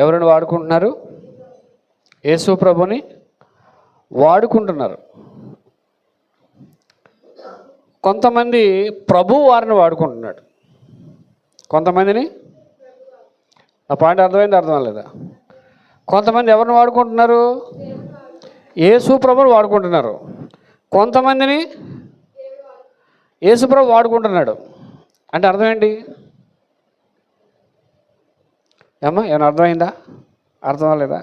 ఎవరిని వాడుకుంటున్నారు? యేసు ప్రభుని వాడుకుంటున్నారు. కొంతమంది ప్రభు వారిని వాడుకుంటున్నాడు, కొంతమందిని. ఆ పాయింట్ అర్థమైంది, అర్థం లేదా? కొంతమంది ఎవరిని వాడుకుంటున్నారు? యేసు ప్రభుని వాడుకుంటున్నారు. కొంతమందిని యేసు ప్రభు వాడుకుంటున్నాడు. అంటే అర్థం ఏంటి ఏమ్మా? ఏమైనా అర్థమైందా? అర్థం లేదా?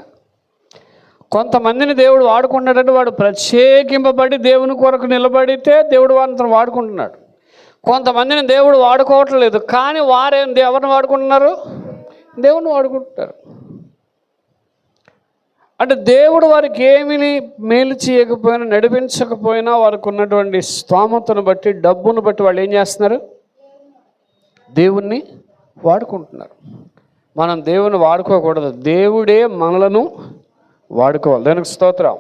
కొంతమందిని దేవుడు వాడుకుంటున్నాడంటే వాడు ప్రత్యేకింపబడి దేవుని కొరకు నిలబడితే దేవుడు వారిని వాడుకుంటున్నాడు. కొంతమందిని దేవుడు వాడుకోవట్లేదు, కానీ వారేం ఎవరిని వాడుకుంటున్నారు? దేవుని వాడుకుంటున్నారు. అంటే దేవుడు వారికి ఏమీ మేలు చేయకపోయినా, నడిపించకపోయినా, వారికి ఉన్నటువంటి స్తోమతను బట్టి, డబ్బును బట్టి వాళ్ళు ఏం చేస్తున్నారు? దేవుణ్ణి వాడుకుంటున్నారు. మనం దేవుని వాడుకోకూడదు, దేవుడే మనలను వాడుకోవాలి. దేవునికి స్తోత్రం,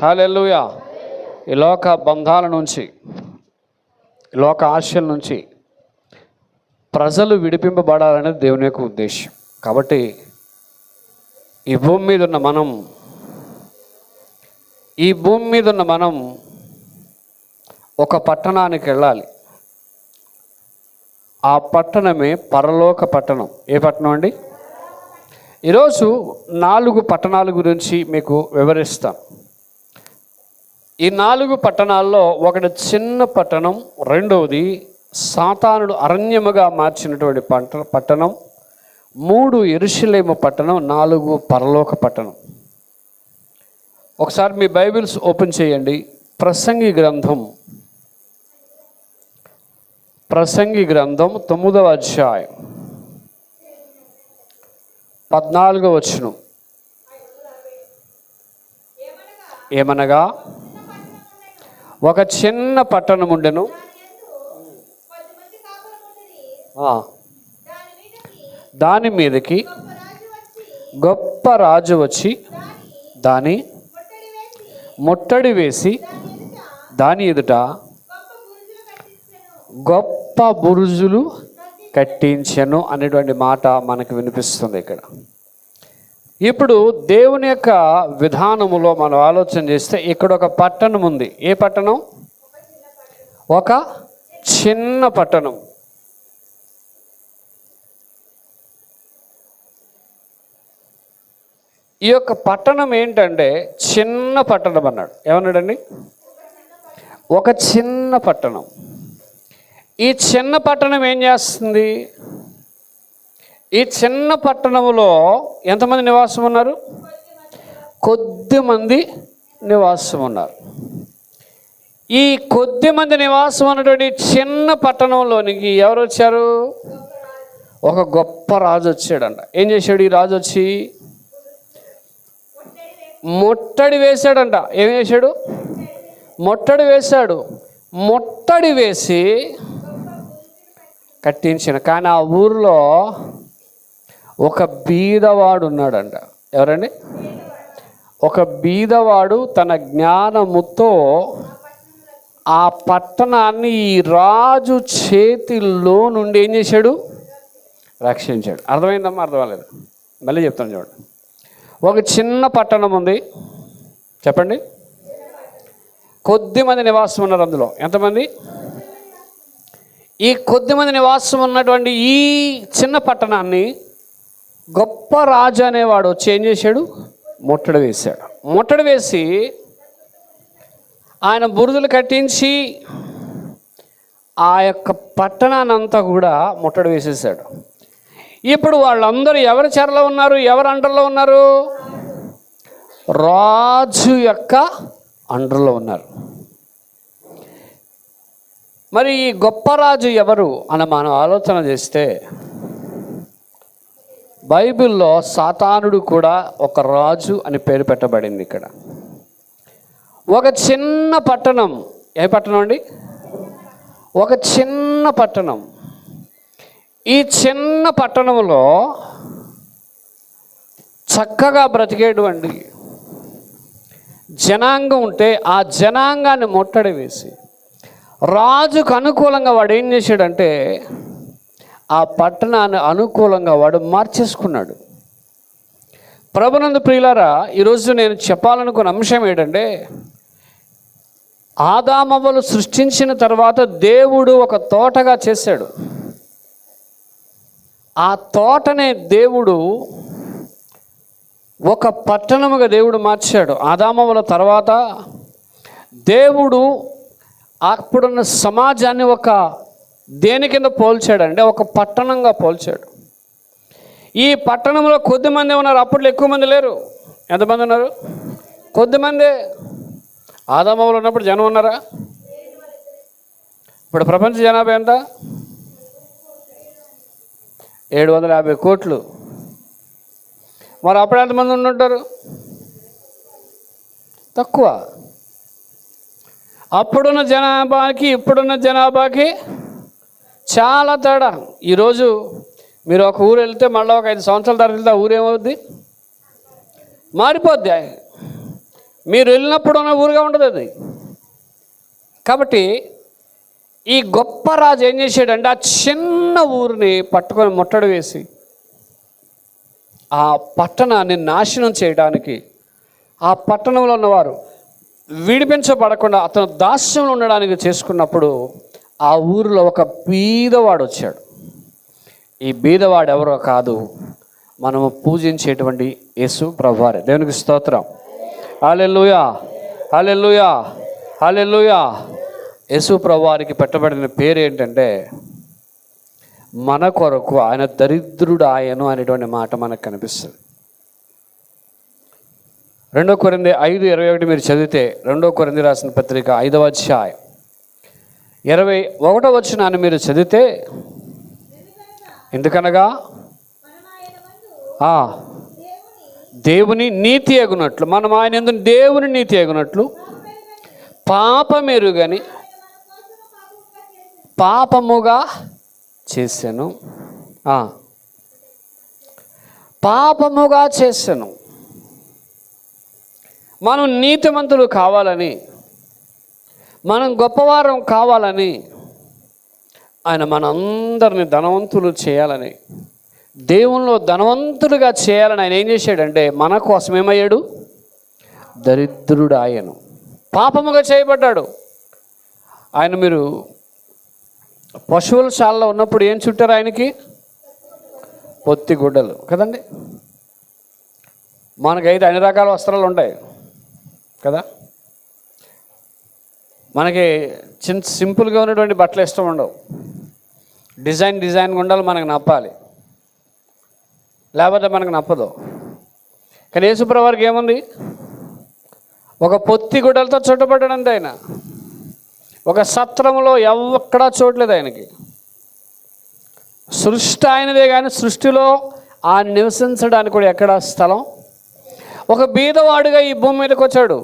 హల్లెలూయా. ఈ లోక బంధాల నుంచి, ఈ లోక ఆశల నుంచి ప్రజలు విడిపింపబడాలనేది దేవుని యొక్క ఉద్దేశం. కాబట్టి ఈ భూమి మీద ఉన్న మనం ఒక పట్టణానికి వెళ్ళాలి. ఆ పట్టణమే పరలోక పట్టణం. ఏ పట్టణం అండి? ఈరోజు 4 పట్టణాల గురించి మీకు వివరిస్తాను. ఈ 4 పట్టణాల్లో ఒకటి చిన్న పట్టణం, రెండవది సాతానుడు అరణ్యముగా మార్చినటువంటి పట్టణం, 3 యెరూషలేము పట్టణం, 4 పరలోక పట్టణం. ఒకసారి మీ బైబిల్స్ ఓపెన్ చేయండి. ప్రసంగి గ్రంథం 9వ అధ్యాయం 14వ వచనం. ఏమనగా ఒక చిన్న పట్టణం ఉండెను, దాని మీదకి గొప్ప రాజు వచ్చి దాని ముట్టడి వేసి దాని ఎదుట గొప్ప బురుజులు కట్టించెను అనేటువంటి మాట మనకు వినిపిస్తుంది ఇక్కడ. ఇప్పుడు దేవుని యొక్క విధానములో మనం ఆలోచన చేస్తే ఇక్కడ ఒక పట్టణం ఉంది. ఏ పట్టణం? ఒక చిన్న పట్టణం. ఈ యొక్క పట్టణం ఏంటంటే చిన్న పట్టణం అన్నాడు. ఏమన్నాడండి? ఒక చిన్న పట్టణం. ఈ చిన్న పట్టణం ఏం చేస్తుంది? ఈ చిన్న పట్టణంలో ఎంతమంది నివాసం ఉన్నారు? కొద్ది మంది నివాసం ఉన్నారు. ఈ కొద్ది మంది నివాసం ఉన్నటువంటి చిన్న పట్టణంలోనికి ఎవరు వచ్చారు? ఒక గొప్ప రాజు వచ్చాడంట. ఏం చేశాడు ఈ రాజు? వచ్చి ముట్టడి వేశాడంట. ఏం చేశాడు? ముట్టడి వేశాడు. ముట్టడి వేసి కట్టించిన. కానీ ఆ ఊరిలో ఒక బీదవాడు ఉన్నాడంట. ఎవరండి? ఒక బీదవాడు తన జ్ఞానముతో ఆ పట్టణాన్ని ఈ రాజు చేతిలో నుండి ఏం చేశాడు? రక్షించాడు. అర్థమైందమ్మా? అర్థం అవ్వలేదు? మళ్ళీ చెప్తాను చూడండి. ఒక చిన్న పట్టణం ఉంది, చెప్పండి. కొద్ది మంది నివాసం ఉన్నారు అందులో. ఎంతమంది? ఈ కొద్ది మంది నివాసం ఉన్నటువంటి ఈ చిన్న పట్టణాన్ని గొప్ప రాజు అనేవాడు వచ్చి ఏం చేశాడు? ముట్టడి వేశాడు. ముట్టడి వేసి ఆయన బురుజులు కట్టించి ఆ యొక్క పట్టణాన్ని అంతా కూడా ముట్టడి వేసేసాడు. ఇప్పుడు వాళ్ళందరూ ఎవరి చెరలో ఉన్నారు? ఎవరి అండర్లో ఉన్నారు? రాజు యొక్క అండర్లో ఉన్నారు. మరి ఈ గొప్ప రాజు ఎవరు అని మనం ఆలోచన చేస్తే బైబిల్లో సాతానుడు కూడా ఒక రాజు అని పేరు పెట్టబడింది. ఇక్కడ ఒక చిన్న పట్టణం. ఏ పట్టణం అండి? ఒక చిన్న పట్టణం. ఈ చిన్న పట్టణంలో చక్కగా బ్రతికేటువంటి జనాంగం ఉంటే ఆ జనాంగాన్ని ముట్టడి వేసి రాజుకు అనుకూలంగా వాడు ఏం చేశాడంటే ఆ పట్టణాన్ని అనుకూలంగా వాడు మార్చేసుకున్నాడు. ప్రభునందు ప్రియులారా, ఈరోజు నేను చెప్పాలనుకున్న అంశం ఏంటంటే, ఆదామవ్వలు సృష్టించిన తర్వాత దేవుడు ఒక తోటగా చేశాడు. ఆ తోటనే దేవుడు ఒక పట్టణముగా దేవుడు మార్చాడు. ఆదామవ్వల తర్వాత దేవుడు అప్పుడున్న సమాజాన్ని ఒక దేని కింద పోల్చాడంటే ఒక పట్టణంగా పోల్చాడు. ఈ పట్టణంలో కొద్దిమంది ఉన్నారు, అప్పట్లో ఎక్కువ మంది లేరు. ఎంతమంది ఉన్నారు? కొద్దిమందే. ఆదామవ్వలు ఉన్నప్పుడు జనం ఉన్నారా? ఇప్పుడు ప్రపంచ జనాభా ఎంత? 750 కోట్లు. మరి అప్పుడు ఎంతమంది ఉండుంటారు? తక్కువ. అప్పుడున్న జనాభాకి ఇప్పుడున్న జనాభాకి చాలా తేడా. ఈరోజు మీరు ఒక ఊరు వెళ్తే మళ్ళీ ఒక 5 సంవత్సరాల తర్వాత వెళ్తే ఆ ఊరు ఏమవుద్ది? మారిపోద్ది. మీరు వెళ్ళినప్పుడు ఉన్న ఊరుగా ఉండదు అది. కాబట్టి ఈ గొప్ప రాజు ఏం చేశాడంటే ఆ చిన్న ఊరిని పట్టుకొని ముట్టడి వేసి ఆ పట్టణాన్ని నాశనం చేయడానికి, ఆ పట్టణంలో ఉన్నవారు విడిపించబడకుండా అతను దాస్యంలో ఉండడానికి చేసుకున్నప్పుడు ఆ ఊరిలో ఒక బీదవాడు వచ్చాడు. ఈ బీదవాడు ఎవరో కాదు, మనము పూజించేటువంటి యేసు ప్రభువారే. దేవునికి స్తోత్రం. హల్లెలూయా, హల్లెలూయా, హల్లెలూయా. యేసు ప్రభువారికి పెట్టబడిన పేరు ఏంటంటే, మన కొరకు ఆయన దరిద్రుడు ఆయను అనేటువంటి మాట మనకు కనిపిస్తుంది. 2 కొరింథీ 5:21 మీరు చదివితే, 2 కొరింథీ రాసిన పత్రిక 5వ అధ్యాయం 21వ వచనాన్ని మీరు చదివితే, ఎందుకనగా దేవుని నీతి ఎగునట్లు, మనం ఆయన యందు దేవుని నీతి ఎగునట్లు పాపమెరుగని పాపముగా చేశాను. పాపముగా చేశాను. మనం నీతిమంతులు కావాలని, మనం గొప్పవారం కావాలని, ఆయన మనందరిని ధనవంతులు చేయాలని, దేవునిలో ధనవంతులుగా చేయాలని ఆయన ఏం చేశాడంటే మన కోసం ఏమయ్యాడు? దరిద్రుడు ఆయను. పాపముగా చేయబడ్డాడు. ఆయన మీరు పశువుల శాలలో ఉన్నప్పుడు ఏం చుట్టారు ఆయనకి? పొత్తి గుడ్డలు కదండి. మనకైతే అన్ని రకాల వస్త్రాలు ఉంటాయి కదా. మనకి సింపుల్గా ఉన్నటువంటి బట్టలు ఇష్టం ఉండవు. డిజైన్ ఉండాలి, మనకు నప్పాలి, లేకపోతే మనకు నప్పదు. కానీ యేసుప్రభువు వారికి ఏముంది? ఒక పొత్తి గుడ్డలతో చుట్టబడ్డాడంతే. ఆయన ఒక సత్రంలో ఎక్కడా చూడలేదు ఆయనకి. సృష్టి ఆయనదే, కానీ సృష్టిలో ఆయన నివసించడానికి కూడా ఎక్కడ స్థలం. ఒక బీదవాడుగా ఈ భూమి మీదకి వచ్చాడు.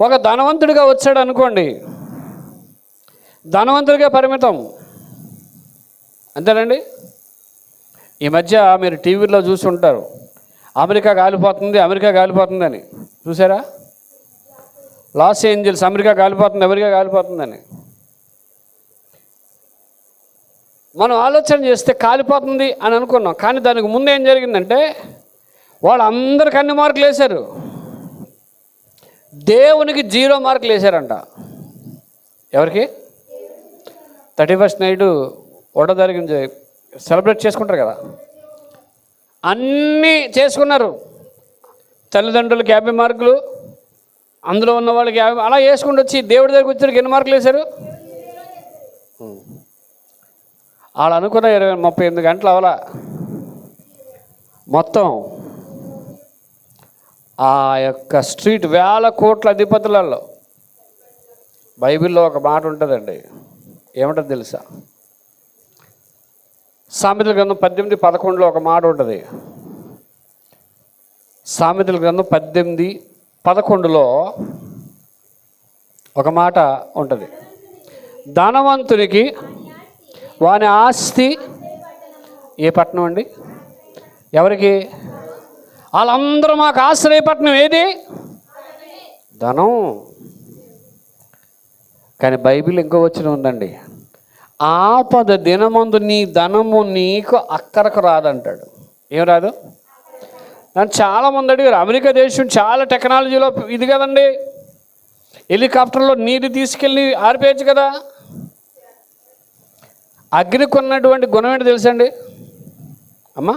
ఒక ధనవంతుడిగా వచ్చాడు అనుకోండి, ధనవంతుడిగా పరిమితం, అంతేనండి. ఈ మధ్య మీరు టీవీలో చూసి ఉంటారు, అమెరికా కాలిపోతుంది అని. చూసారా? లాస్ ఏంజల్స్ అమెరికా కాలిపోతుందని. మనం ఆలోచన చేస్తే కాలిపోతుంది అని అనుకున్నాం, కానీ దానికి ముందు ఏం జరిగిందంటే వాళ్ళందరికి అన్ని మార్కులు వేశారు, దేవునికి 0 మార్కులు వేశారంట. ఎవరికి? 31st నైట్ ఒకటో తారీఖు సెలబ్రేట్ చేసుకుంటారు కదా, అన్నీ చేసుకున్నారు. తల్లిదండ్రులకి 50 మార్కులు, అందులో ఉన్న వాళ్ళకి 50, అలా వేసుకుంటూ వచ్చి దేవుడి దగ్గరికి వచ్చేసరికి ఎన్ని మార్కులు వేశారు? వాళ్ళు అనుకున్న 38 గంటలు అవలా. మొత్తం ఆ యొక్క స్ట్రీట్ వేల కోట్ల అధిపతులలో బైబిల్లో ఒక మాట ఉంటుందండి. ఏమంటుంది తెలుసా? సామెతల గ్రంథం 18:11 ఒక మాట ఉంటుంది. సామెతల గ్రంథం 18:11 ఒక మాట ఉంటుంది. ధనవంతునికి వాని ఆస్తి ఏ పట్టణం అండి? ఎవరికి? వాళ్ళందరూ మాకు ఆశ్రయపట్నం ఏది? ధనం. కానీ బైబిల్ ఇంకో వచనం ఉందండి, ఆపద దినమందు నీ ధనము నీకు అక్కరకు రాదంటాడు. ఏం రాదు? నన్ను చాలామంది అడిగారు, అమెరికా దేశం చాలా టెక్నాలజీలో ఇది కదండి, హెలికాప్టర్లో నీరు తీసుకెళ్ళి ఆరిపేయచ్చు కదా. అగ్నికి ఉన్నటువంటి గుణం ఏంటి తెలుసండి అమ్మా?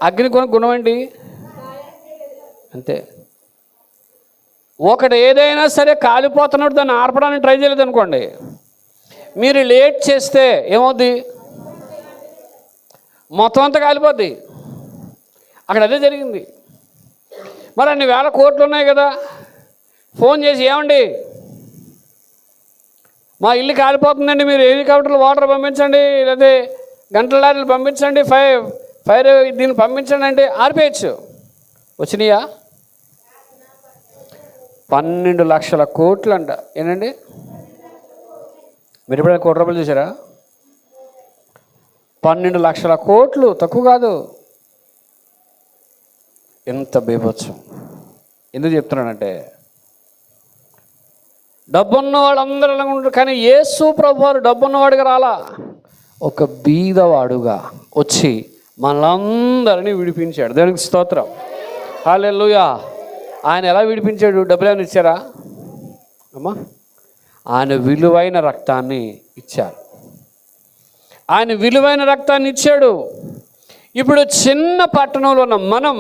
అగ్నికి ఉన్న గుణం ఏంటి? అంతే. ఒకటి ఏదైనా సరే కాలిపోతున్నప్పుడు దాన్ని ఆర్పడానికి ట్రై చేయలేదు అనుకోండి, మీరు లేట్ చేస్తే ఏమవుద్ది? మొత్తం అంతా కాలిపోద్ది. అక్కడ అదే జరిగింది. మరి అన్ని వేల కోట్లు ఉన్నాయి కదా, ఫోన్ చేసి ఏమండి మా ఇల్లు కాలిపోతుందండి, మీరు హెలికాప్టర్లు వాటర్ పంపించండి, లేదా గంటల లారీలు పంపించండి, ఫైర్ దీన్ని పంపించండి అంటే ఆరిపోయచ్చు. వచ్చినాయా? 12 లక్షల కోట్లు అంట. ఏంటండి, మీరు ఎప్పుడైనా కోటి రూపాయలు చూసారా? 12 లక్షల కోట్లు తక్కువ కాదు. ఎంత బీభత్సం. ఎందుకు చెప్తున్నానంటే, డబ్బున్న వాళ్ళందరూ అలా ఉంటారు, కానీ యేసు ప్రభువారు డబ్బున్నవాడుగా రాలా, ఒక బీదవాడుగా వచ్చి మనలందరినీ విడిపించాడు. దేవునికి స్తోత్రం, హల్లెలూయా. ఆయన ఎలా విడిపించాడు? డబ్బులు ఏమైనా ఇచ్చారా అమ్మా? ఆయన విలువైన రక్తాన్ని ఇచ్చారు. ఆయన విలువైన రక్తాన్ని ఇచ్చాడు. ఇప్పుడు చిన్న పట్టణంలో ఉన్న మనం,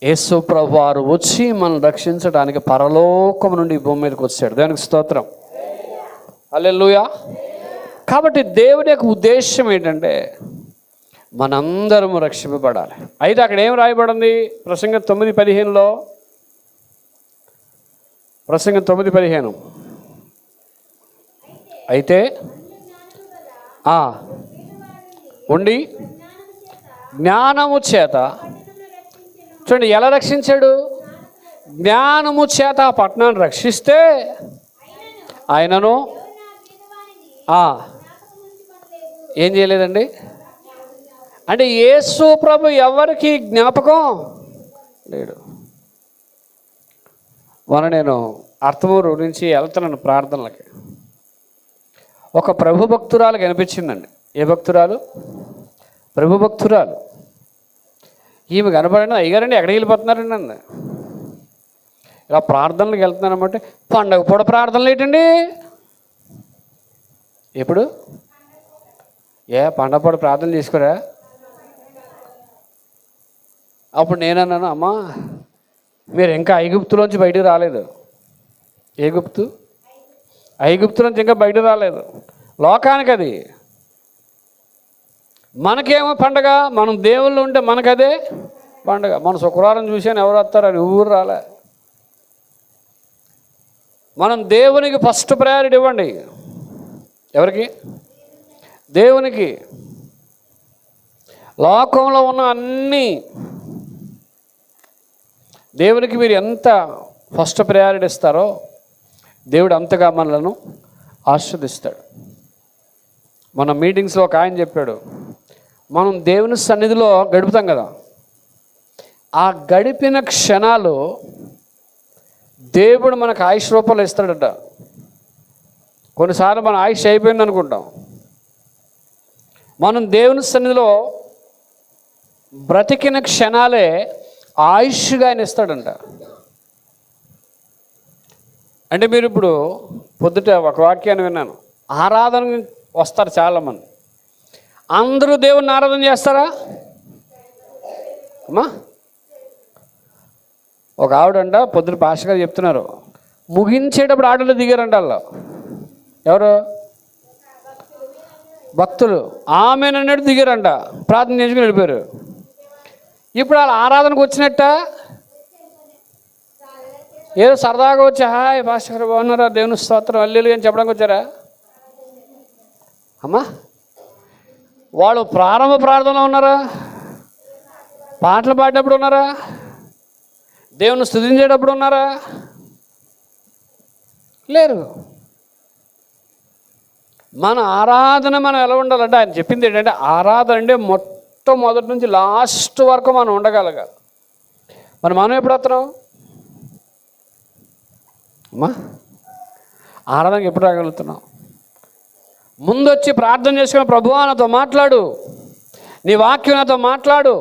యేసు ప్రభువారు వచ్చి మనం రక్షించడానికి పరలోకం నుండి భూమి మీదకి వచ్చాడు. దానికి స్తోత్రం, హల్లెలూయా. కాబట్టి దేవుడి యొక్క ఉద్దేశం ఏంటంటే మనందరము రక్షింపబడాలి. అయితే అక్కడ ఏం రాయబడింది? ప్రసంగం 9:15లో, ప్రసంగం 9:15, అయితే ఉండి జ్ఞానము చేత, చూడండి ఎలా రక్షించాడు? జ్ఞానము చేత ఆ పట్టణాన్ని రక్షిస్తే ఆయనను ఏం చేయలేదండి. అంటే యేసు ప్రభు ఎవరికి జ్ఞాపకం లేడు. నేను అర్థమూరు నుంచి వెళ్తున్నాను ప్రార్థనలకి. ఒక ప్రభు భక్తురాలు కనిపించిందండి. ఏ భక్తురాలు? ప్రభు భక్తురాలు. ఈమె కనపడండి, అయ్యారండి ఎక్కడికి వెళ్ళిపోతున్నారండి అండి. ఇలా ప్రార్థనలకు వెళ్తున్నానమాట. పండగ పూట ప్రార్థనలు ఏంటండి? ఎప్పుడు? పండగ పూట ప్రార్థన చేసుకోరా? అప్పుడు నేనన్నాను, అమ్మా మీరు ఇంకా ఐగుప్తులోంచి బయటకు రాలేదు. ఐగుప్తులోంచి ఇంకా బయటకు రాలేదు. లోకానికి అది, మనకేమో పండగ. మనం దేవుళ్ళు ఉంటే మనకదే పండగ. మన శుక్రవారం చూసాను ఎవరు వస్తారని ఊరు రాలే. మనం దేవునికి ఫస్ట్ ప్రయారిటీ ఇవ్వండి. ఎవరికి? దేవునికి. లోకంలో ఉన్న అన్నీ దేవునికి మీరు ఎంత ఫస్ట్ ప్రయారిటీ ఇస్తారో దేవుడు అంతగా మనలను ఆస్వాదిస్తాడు. మన మీటింగ్స్లో ఒక ఆయన చెప్పాడు, మనం దేవుని సన్నిధిలో గడుపుతాం కదా, ఆ గడిపిన క్షణాలు దేవుడు మనకు ఆయుష్ రూపాయలు ఇస్తాడట. కొన్నిసార్లు మన ఆయుష్ అయిపోయింది అనుకుంటాం. మనం దేవుని సన్నిధిలో బ్రతికిన క్షణాలే ఆయుష్గా ఆయన ఇస్తాడంట. అంటే మీరు ఇప్పుడు పొద్దుట ఒక వాక్యాన్ని విన్నాను, ఆరాధన వస్తారు చాలామంది. అందరూ దేవుణ్ణి ఆరాధన చేస్తారా అమ్మా? ఒక ఆవిడంట పొద్దున పాస్టర్ గారు చెప్తున్నారు, ముగించేటప్పుడు ఆటలు దిగారంట వాళ్ళు. ఎవరు? భక్తులు. ఆమెనన్నట్టు దిగారంట, ప్రార్థన చేసుకుని వెళ్ళిపోయారు. ఇప్పుడు వాళ్ళు ఆరాధనకు వచ్చినట్ట ఏదో సరదాగా వచ్చి హాయ్ పాస్టర్ గారు బాగున్నారా, దేవుని స్తోత్రం హల్లెలూయా అని చెప్పడానికి వచ్చారా అమ్మా? వాళ్ళు ప్రారంభ ప్రార్థనలో ఉన్నారా? పాటలు పాడేటప్పుడు ఉన్నారా? దేవుని స్తుతించేటప్పుడు ఉన్నారా? లేరు. మన ఆరాధన మనం ఎలా ఉండాలంటే ఆయన చెప్పింది ఏంటంటే, ఆరాధన అంటే మొట్టమొదటి నుంచి లాస్ట్ వరకు మనం ఉండగలగాలి. మనం ఎప్పుడు వస్తున్నాం అమ్మా? ఆరాధనకి ఎప్పుడు రాగలుగుతున్నాం? ముందొచ్చి ప్రార్థన చేసుకుని ప్రభువా నాతో మాట్లాడు, నీ వాక్యం నాతో మాట్లాడు,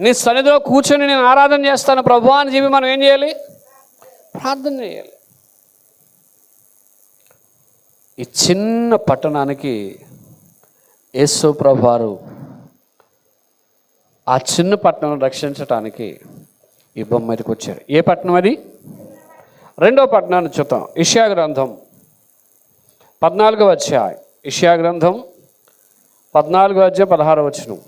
నీ సన్నిధిలో కూర్చొని నేను ఆరాధన చేస్తాను ప్రభువా అని చెప్పి మనం ఏం చేయాలి? ప్రార్థన చేయాలి. ఈ చిన్న పట్టణానికి యేసు ప్రభువారు ఆ చిన్న పట్టణం రక్షించటానికి ఈ బొమ్మ మీదకి వచ్చారు. ఏ పట్టణం అది? రెండో పట్టణాన్ని చూద్దాం. యెషయా గ్రంథం 14వ అధ్యాయం. యెషయా గ్రంథం 14వ అధ్యాయం 16వ వచనం.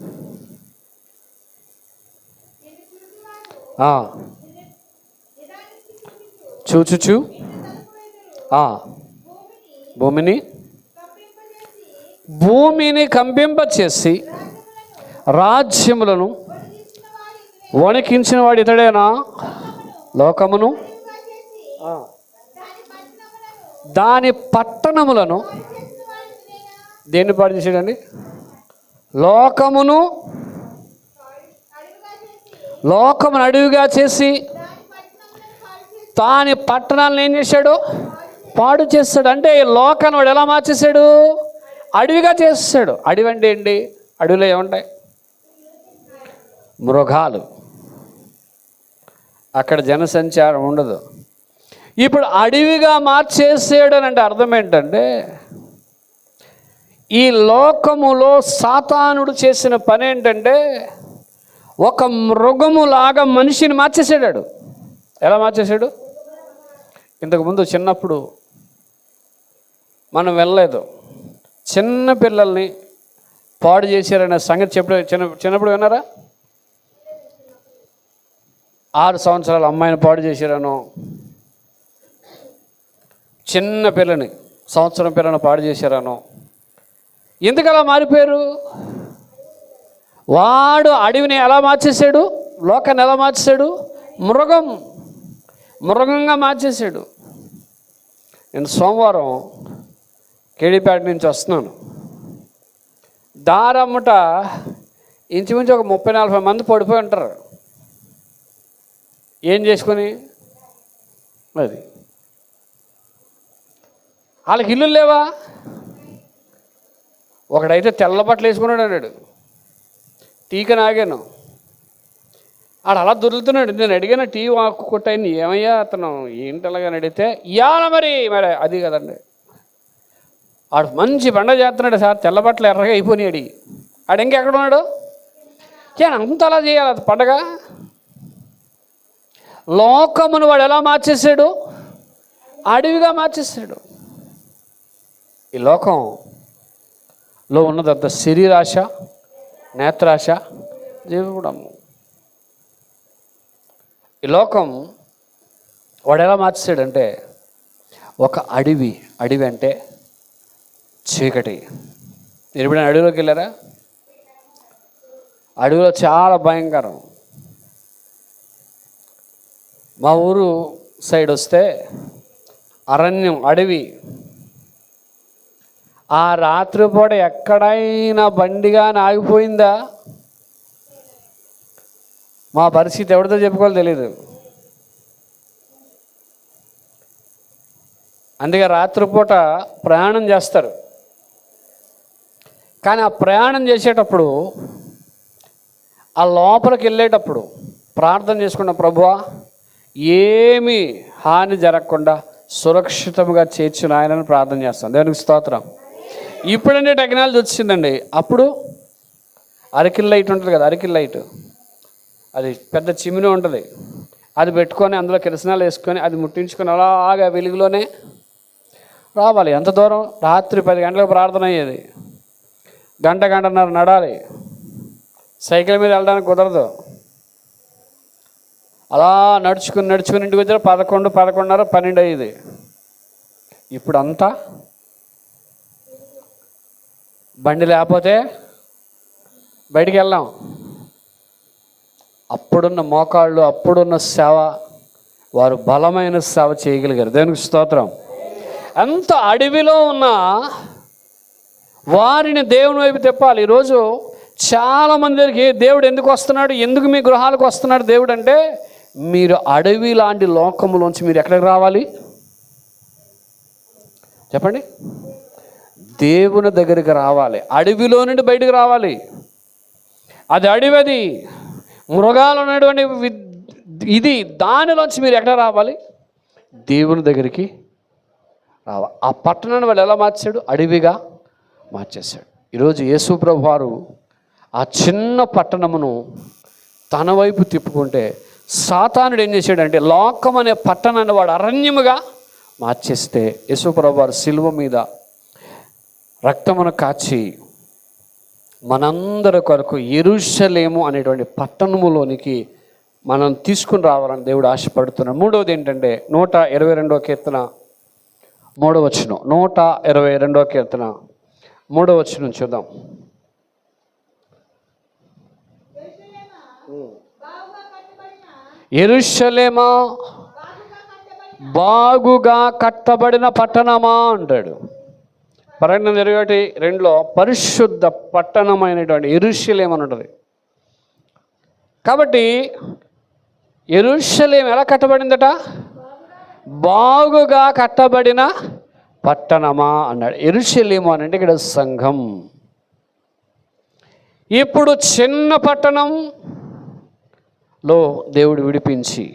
చూచుచు భూమిని కంపింపచేసి రాజ్యములను వణికించిన వాడు ఇతడేనా? లోకమును దాని పట్టణములను దేన్ని పాడు చేసాడండి? లోకమును అడవిగా చేసి దాని పట్టణాలను ఏం చేశాడు? పాడు చేస్తాడు. అంటే లోకాన్ని వాడు ఎలా మార్చేశాడు? అడవిగా చేస్తాడు. అడవి అంటే ఏంటి? అడవిలో ఏముంటాయి? మృగాలు. అక్కడ జనసంచారం ఉండదు. ఇప్పుడు అడవిగా మార్చేసాడు అని అంటే అర్థం ఏంటంటే, ఈ లోకములో సాతానుడు చేసిన పని ఏంటంటే ఒక మృగములాగా మనిషిని మార్చేసాడు. ఎలా మార్చేశాడు? ఇంతకుముందు చిన్నప్పుడు మనం వెళ్ళలేదు, చిన్న పిల్లల్ని పాడు చేశారనే సంగతి చిన్నప్పుడు విన్నారా? 6 సంవత్సరాల అమ్మాయిని పాడు చేశారనో, చిన్న పిల్లని, సంవత్సరం పిల్లని పాడు చేశారనో. ఎందుకు అలా మారిపోయారు? వాడు అడవిని ఎలా మార్చేశాడు? లోకాన్ని ఎలా మార్చేశాడు? మృగంగా మార్చేశాడు. నేను సోమవారం కేడీపేట నుంచి వస్తున్నాను. దారమ్మట ఇంచుమించు ఒక 30-40 మంది పడిపోయి ఉంటారు. ఏం చేసుకొని? అది వాళ్ళకి ఇల్లు లేవా? ఒకడైతే తెల్ల బట్టలు వేసుకున్నాడు అన్నాడు. టీక నాగాను, ఆడు అలా దొరుకుతున్నాడు. నేను అడిగాను, టీ వాకు కొట్టాయని, ఏమయ్యా అతను ఏంటి అలాగని అడిగితే, ఇవాళ మరి అది కదండి, ఆడు మంచి పండగ చేస్తున్నాడు సార్, తెల్ల బట్టలు ఎర్రగా అయిపోయినాడు. ఆడు ఇంకెక్కడ ఉన్నాడు? అంత అలా చేయాలి అది పండగ? లోకమును వాడు ఎలా మార్చేశాడు? అడవిగా మార్చేశాడు. ఈ లోకంలో ఉన్నదంత శరీరాశ, నేత్రాశ, జీవగుడము. ఈ లోకం వాడు ఎలా మార్చేశాడంటే ఒక అడవి అంటే చీకటి. మీరు ఎప్పుడైనా అడవిలోకి వెళ్ళారా? అడవిలో చాలా భయంకరం. మా ఊరు సైడ్ వస్తే అరణ్యం, అడవి. ఆ రాత్రిపూట ఎక్కడైనా బండిగా ఆగిపోయిందా మా పరిస్థితి ఎవరితో చెప్పుకోవాలో తెలియదు. అందుకే రాత్రిపూట ప్రయాణం చేస్తారు. కానీ ఆ ప్రయాణం చేసేటప్పుడు, ఆ లోపలికి వెళ్ళేటప్పుడు ప్రార్థన చేసుకున్న, ప్రభువా ఏమీ హాని జరగకుండా సురక్షితంగా చేర్చిన ఆయనని ప్రార్థన చేస్తాం. దేవునికి స్తోత్రం. ఇప్పుడంటే టెక్నాలజీ వచ్చిందండి. అప్పుడు అరికిల్ లైట్ ఉంటుంది కదా, అరికిల్ లైట్, అది పెద్ద చిమ్ని ఉంటుంది, అది పెట్టుకొని అందులో కిరసనాలు వేసుకొని అది ముట్టించుకొని అలాగా వెలుగులోనే రావాలి. ఎంత దూరం? రాత్రి 10 గంటలకు ప్రార్థన అయ్యేది. గంటన్నర నడాలి. సైకిల్ మీద వెళ్ళడానికి కుదరదు. అలా నడుచుకుని ఇంటికి వచ్చారు 11, 11:30, 12 అయ్యేది. ఇప్పుడు అంతా బండి లేకపోతే బయటికి వెళ్ళాం. అప్పుడున్న మోకాళ్ళు, అప్పుడున్న సేవ, వారు బలమైన సేవ చేయగలిగారు. దేవునికి స్తోత్రం. ఎంత అడవిలో ఉన్న వారిని దేవుని వైపు తిప్పాలి. ఈరోజు చాలామంది దగ్గరికి దేవుడు ఎందుకు వస్తున్నాడు, ఎందుకు మీ గృహాలకు వస్తున్నాడు దేవుడు అంటే, మీరు అడవి లాంటి లోకములోంచి మీరు ఎక్కడికి రావాలి చెప్పండి? దేవుని దగ్గరికి రావాలి. అడవిలో నుండి బయటకు రావాలి. అది అడివది, మృగాలు ఉన్నటువంటి ఇది. దానిలోంచి మీరు ఎక్కడ రావాలి? దేవుని దగ్గరికి రావాలి. ఆ పట్టణాన్ని వాళ్ళు ఎలా మార్చాడు? అడవిగా మార్చేశాడు. ఈరోజు యేసు ప్రభు వారు ఆ చిన్న పట్టణమును తన వైపు తిప్పుకుంటే, సాతానుడు ఏం చేశాడంటే లోకం అనే పట్టణాన్ని వాడు అరణ్యముగా మార్చేస్తే, యేసు ప్రభు వారు సిలువ మీద రక్తమును కాచి మనందరి కొరకు యెరూషలేము అనేటువంటి పట్టణములోనికి మనం తీసుకుని రావాలని దేవుడు ఆశపడుతున్నాడు. మూడవది ఏంటంటే 122వ కీర్తన 3వ వచనం. 122వ కీర్తన 3వ వచనం చూద్దాం. యెరూషలేమా, బాగుగా కట్టబడిన పట్టణమా అంటాడు. ప్రకటన 21:2 పరిశుద్ధ పట్టణమైనటువంటి యెరూషలేము అని ఉంటుంది. కాబట్టి యెరూషలేము ఎలా కట్టబడిందట? బాగుగా కట్టబడిన పట్టణమా అన్నాడు. యెరూషలేము అని అంటే ఇక్కడ సంఘం. ఇప్పుడు చిన్న పట్టణంలో దేవుడు విడిపించి,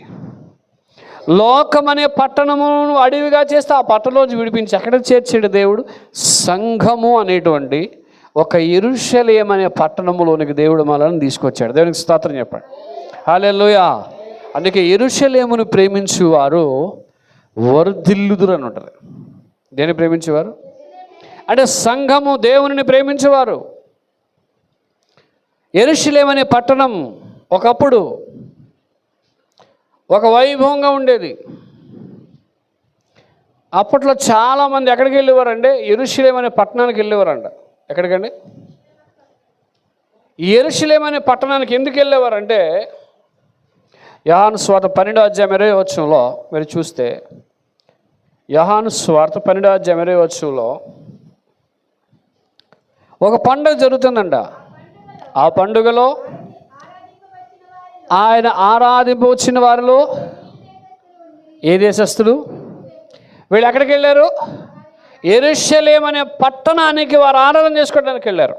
లోకం అనే పట్టణమును అడవిగా చేస్తే ఆ పట్టణంలోంచి విడిపించి ఎక్కడ చేర్చాడు దేవుడు? సంఘము అనేటువంటి ఒక యెరూషలేము అనే పట్టణములోనికి దేవుడు మనల్ని తీసుకొచ్చాడు. దేవునికి స్తోత్రం చెప్పండి. హల్లెలూయా. అందుకే యెరూషలేమును ప్రేమించువారు వర్ధిల్లుదురు అని ఉంటుంది. దేన్ని ప్రేమించేవారు అంటే సంఘము, దేవుని ప్రేమించేవారు. యెరూషలేము అనే పట్టణం ఒకప్పుడు ఒక వైభవంగా ఉండేది. అప్పట్లో చాలామంది ఎక్కడికి వెళ్ళేవారంటే యెరూషలేము అనే పట్టణానికి వెళ్ళేవారంట. ఎక్కడికండి? యెరూషలేము అనే పట్టణానికి ఎందుకు వెళ్ళేవారంటే, యోహాను సువార్త 12వ అధ్యాయం 20వ వచనంలో మీరు చూస్తే, యోహాను సువార్త 12వ అధ్యాయం 20వ వచనంలో ఒక పండుగ జరుగుతుందంట. ఆ పండుగలో ఆయన ఆరాధింపు వచ్చిన వారిలో ఏ దేశస్థులు? వీళ్ళు ఎక్కడికి వెళ్ళారు? యెరూషలేము అనే పట్టణానికి వారు ఆరాధన చేసుకోవడానికి వెళ్ళారు.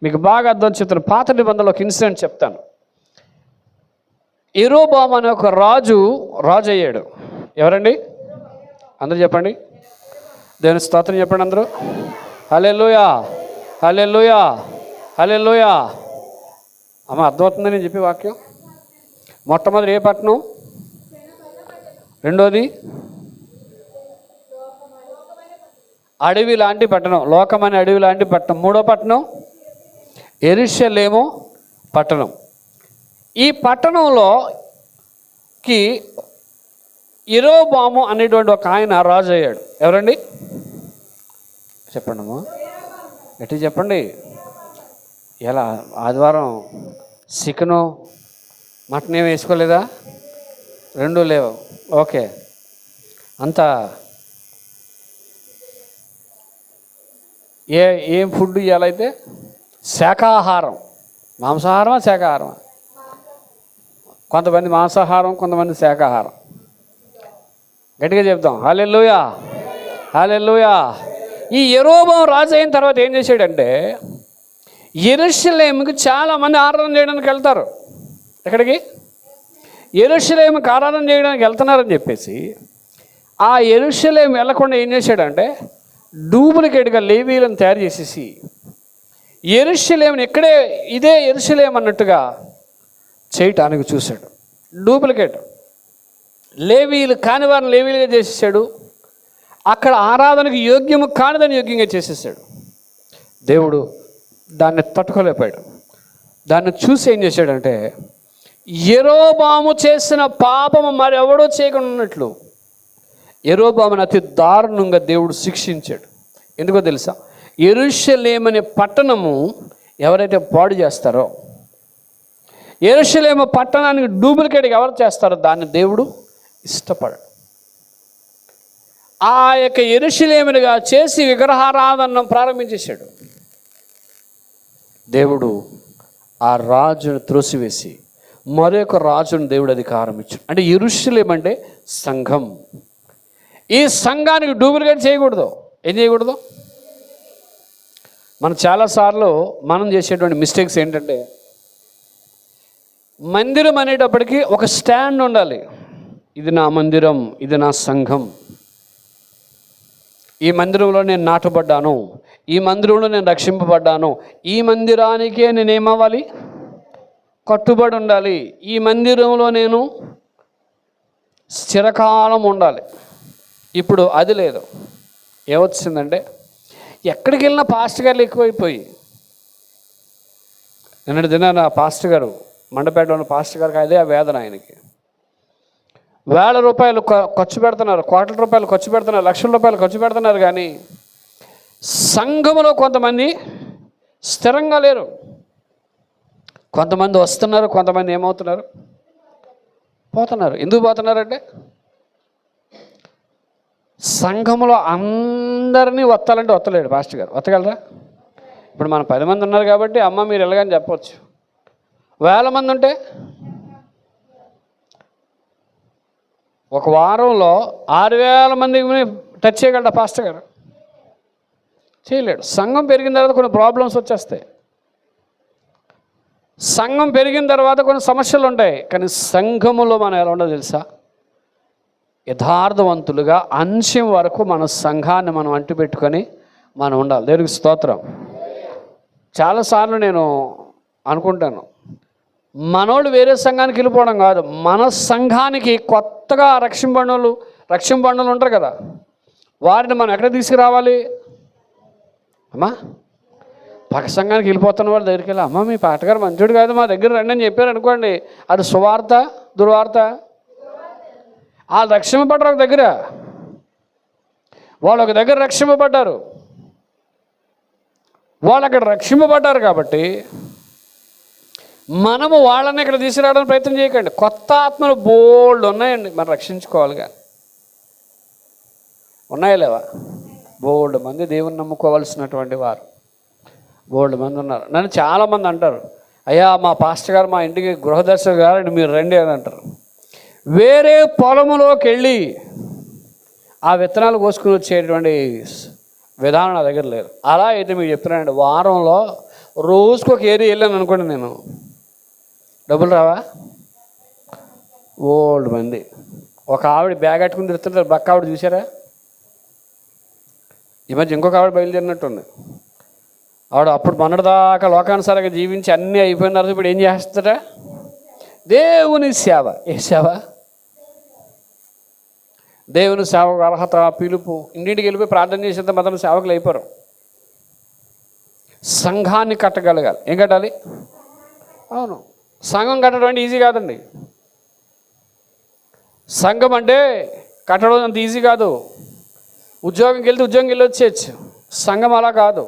మీకు బాగా అర్థం చెప్తాను. పాత నిబంధనలో ఒక ఇన్సిడెంట్ చెప్తాను. యెరోబాము అనే ఒక రాజు అయ్యాడు. ఎవరండి? అందరూ చెప్పండి. దేవుని స్తోత్రం చెప్పండి అందరూ. హల్లెలూయా, హల్లెలూయా, హల్లెలూయా. అమ్మ అర్థమవుతుందని నేను చెప్పే వాక్యం. మొట్టమొదటి ఏ పట్టణం? రెండోది అడవి లాంటి పట్టణం, లోకమనే అడవి లాంటి పట్టణం. మూడో పట్టణం యెరూషలేము పట్టణం. ఈ పట్టణంలోకి యెరోబాము అనేటువంటి ఒక ఆయన రాజు అయ్యాడు. ఎవరండి? చెప్పండి అమ్మా, గట్టి చెప్పండి. ఎలా ఆదివారం చికెను మటన్ ఏమి వేసుకోలేదా? రెండూ లేవు. ఓకే, అంతా ఏం ఫుడ్ ఇవ్వాలైతే? శాకాహారం. మాంసాహారమా శాకాహారమా? కొంతమంది మాంసాహారం, కొంతమంది శాకాహారం. గట్టిగా చెప్తాం హల్లెలూయా, హల్లెలూయా. ఈ యెరోబాము రాజు అయిన తర్వాత ఏం చేశాడంటే, యెరూషలేముకి చాలామంది ఆరాధన చేయడానికి వెళ్తారు. ఎక్కడికి? యెరూషలేముకి ఆరాధన చేయడానికి వెళ్తున్నారని చెప్పేసి ఆ యెరూషలేము వెళ్ళకుండా ఏం చేశాడంటే, డూప్లికేట్గా లేవీలను తయారు చేసేసి యెరూషలేముని ఇక్కడే ఇదే యెరూషలేము అన్నట్టుగా చేయటానికి చూశాడు. డూప్లికేట్ లేవీలు కాని వారిని లేవీలుగా చేసేసాడు. అక్కడ ఆరాధనకు యోగ్యము కానిదని యోగ్యంగా చేసేసాడు. దేవుడు దాన్ని తట్టుకోలేకపోయాడు. దాన్ని చూసి ఏం చేశాడంటే, యెరోబాము చేసిన పాపము మరెవడో చేయకుండా ఉన్నట్లు యెరోబామును అతి దారుణంగా దేవుడు శిక్షించాడు. ఎందుకో తెలుసా? యెరూషలేము అనే పట్టణము ఎవరైతే పాడు చేస్తారో, యెరూషలేము పట్టణానికి డూప్లికేట్గా ఎవరు చేస్తారో దాన్ని దేవుడు ఇష్టపడడు. ఆ యొక్క యెరూషలేమునిగా చేసి విగ్రహారాధన ప్రారంభించేశాడు. దేవుడు ఆ రాజును త్రోసివేసి మరొక రాజును దేవుడు అధికారం ఇచ్చాడు. అంటే యెరూషలేము అంటే సంఘం. ఈ సంఘానికి డూప్లికేట్ చేయకూడదు. ఏం చేయకూడదు? మనం చాలాసార్లు మనం చేసేటువంటి మిస్టేక్స్ ఏంటంటే, మందిరం అనేటప్పటికీ ఒక స్టాండ్ ఉండాలి. ఇది నా మందిరం, ఇది నా సంఘం, ఈ మందిరంలో నేను నాటబడ్డాను, ఈ మందిరంలో నేను రక్షింపబడ్డాను, ఈ మందిరానికే నేనేమవ్వాలి, కట్టుబడి ఉండాలి, ఈ మందిరంలో నేను స్థిరకాలం ఉండాలి. ఇప్పుడు అది లేదు. ఏమొచ్చిందంటే ఎక్కడికి వెళ్ళినా పాస్టర్ గారు ఎక్కువైపోయి, నిన్నటి దినాన పాస్టర్ గారు, మండపేటలో ఉన్న పాస్టర్ గారికి అదే ఆ వేదన. ఆయనకి వేల రూపాయలు ఖర్చు పెడుతున్నారు, కోట్ల రూపాయలు ఖర్చు పెడుతున్నారు, లక్షల రూపాయలు ఖర్చు పెడుతున్నారు, కానీ సంఘములో కొంతమంది స్థిరంగా లేరు. కొంతమంది వస్తున్నారు, కొంతమంది ఏమవుతున్నారు, పోతున్నారు. ఎందుకు పోతున్నారంటే సంఘములో అందరినీ వత్తాలంటే వత్తలేడు పాస్టర్ గారు. వత్తగలరా? ఇప్పుడు మన 10 మంది ఉన్నారు కాబట్టి అమ్మ మీరు వెళ్ళగానే చెప్పవచ్చు. 1000 మంది ఉంటే ఒక వారంలో 6000 మందిని టచ్ చేయగలరా పాస్టర్ గారు? చేయలేడు. సంఘం పెరిగిన తర్వాత కొన్ని ప్రాబ్లమ్స్ వచ్చేస్తాయి, సంఘం పెరిగిన తర్వాత కొన్ని సమస్యలు ఉంటాయి. కానీ సంఘములో మనం ఎలా ఉండదో తెలుసా? యథార్థవంతులుగా అంశం వరకు మన సంఘాన్ని మనం అంటుపెట్టుకొని మనం ఉండాలి. దేవునికి స్తోత్రం. చాలాసార్లు నేను అనుకుంటాను, మనోళ్ళు వేరే సంఘానికి వెళ్ళిపోవడం కాదు, మన సంఘానికి కొత్తగా రక్షింపబడినోళ్ళు ఉంటారు కదా, వారిని మనం ఎక్కడ తీసుకురావాలి? అమ్మా పక్క సంఘానికి వెళ్ళిపోతున్న వాళ్ళ దగ్గరికి వెళ్ళి, అమ్మ మీ పాటగారు మంచోడు కాదు, మా దగ్గర రండి అని చెప్పారు అనుకోండి, అది సువార్త దుర్వార్త? వాళ్ళు రక్షింపబడ్డారు ఒక దగ్గర, వాళ్ళు ఒక దగ్గర రక్షింపబడ్డారు, వాళ్ళు అక్కడ రక్షింపబడ్డారు. కాబట్టి మనము వాళ్ళని ఇక్కడ తీసుకురావడానికి ప్రయత్నం చేయకండి. కొత్త ఆత్మలు బోల్డ్ ఉన్నాయండి, మనం రక్షించుకోవాలిగా. ఉన్నాయా లేవా? బోల్డ్ మంది దేవుని నమ్ముకోవాల్సినటువంటి వారు బోల్డ్ మంది ఉన్నారు. నన్ను చాలామంది అంటారు, అయ్యా మా పాస్టర్ గారు మా ఇంటికి గృహదర్శకులు గారు మీరు రండి అని అంటారు. వేరే పొలములోకి వెళ్ళి ఆ విత్తనాలు కోసుకుని వచ్చేటువంటి విధానం నా దగ్గర లేదు. అలా అయితే మీకు చెప్తున్నానండి, వారంలో రోజుకు ఒక ఏరియా వెళ్ళాను అనుకోండి, నేను డబ్బులు రావా? ఓల్డ్ మంది. ఒక ఆవిడ బ్యాగ్ కట్టుకుని తిరుగుతుంటారు, బక్క ఆవిడ చూసారా? ఈ మధ్య ఇంకొక ఆవిడ బయలుదేరినట్టుంది. ఆవిడ అప్పుడు మొన్నటిదాకా లోకానుసారంగా జీవించి అన్నీ అయిపోయిన తర్వాత ఇప్పుడు ఏం చేస్తారా? దేవుని సేవ. ఏ సేవ? దేవుని సేవకు అర్హత, పిలుపు. ఇంటింటికి వెళ్ళిపోయి ప్రార్థన చేసేంత మాత్రం సేవకులు అయిపోరు. సంఘాన్ని కట్టగలగాలి. ఏం కట్టాలి? అవును, సంఘం కట్టడం అంటే ఈజీ కాదండి. సంఘం అంటే కట్టడం అంత ఈజీ కాదు. ఉద్యోగంకి వెళ్ళి వచ్చేయచ్చు. సంఘం అలా కాదు.